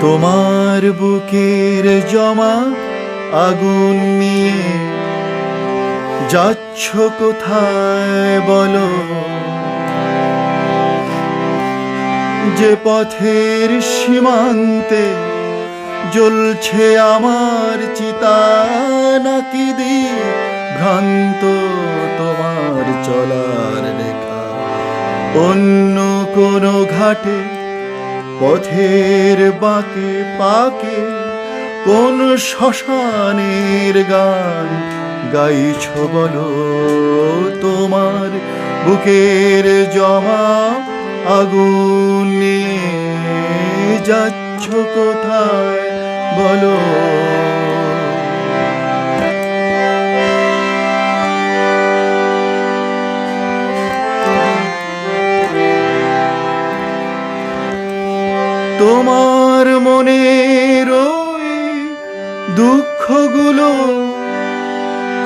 তোমার বুকের জমা আগুন নিয়ে যাচ্ছ কোথায় বলো? যে পথের সীমান্তে জ্বলছে আমার চিতা, নাকি দিক ভ্রান্ত তোমার চলার রেখা? অন্য কোনো ঘাটে পথের বাঁকে পাকে কোন শ্মশানের গান গাইছ বলো? তোমার বুকের জমা আগুন নিয়ে যাচ্ছ কোথায় বলো? তোমার মনের ওই দুঃখগুলো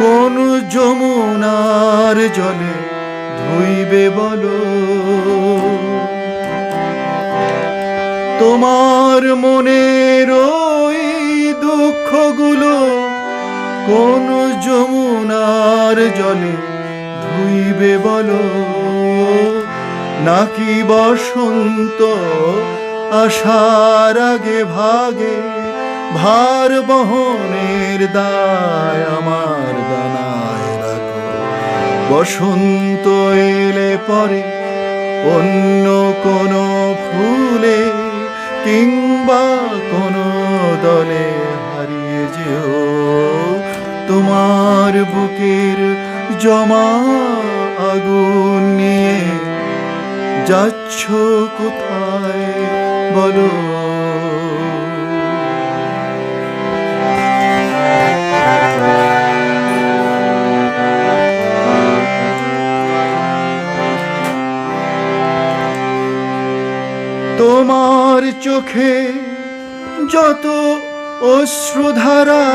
কোন যমুনার জলে ধুইবে বলো? তোমার মনের ওই দুঃখগুলো কোন যমুনার জলে ধুইবে বলো? নাকি বসন্ত আসার আগে ভাগে ভার বহনের দায় আমার ডানায় রাখো? বসন্ত এলে পরে অন্য কোনো ফুলে কিংবা কোনো দলে হারিয়ে যেও তোমার বুকের জমা আগুন নিয়ে যাচ্ছ কোথায় বলো? তোমার চোখে যত অশ্রুধারা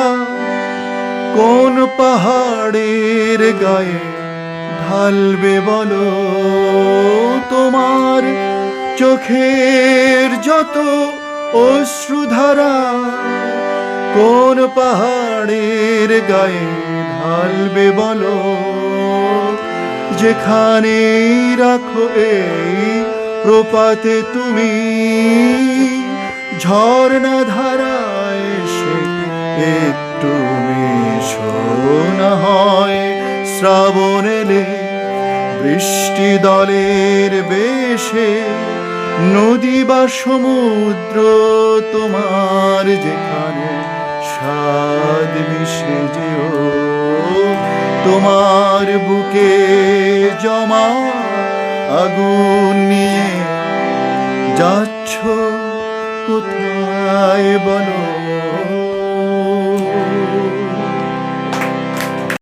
কোন পাহাড়ের গায়ে ঢালবে বলো? তোমার চোখের যত অশ্রুধারা কোন পাহাড়ের গায়ে ঢালবে বলো? যেখানে রাখো এই প্রপাতে তুমি ঝর্ণা ধারায় এসে একটু মিশো না হয় শ্রাবণ এলে বৃষ্টি দলের বেশে নদী বা সমুদ্র তোমার যেখানে স্বাদ মিশে যেও তোমার বুকে জমা আগুন নিয়ে যাচ্ছ কোথায় বলো?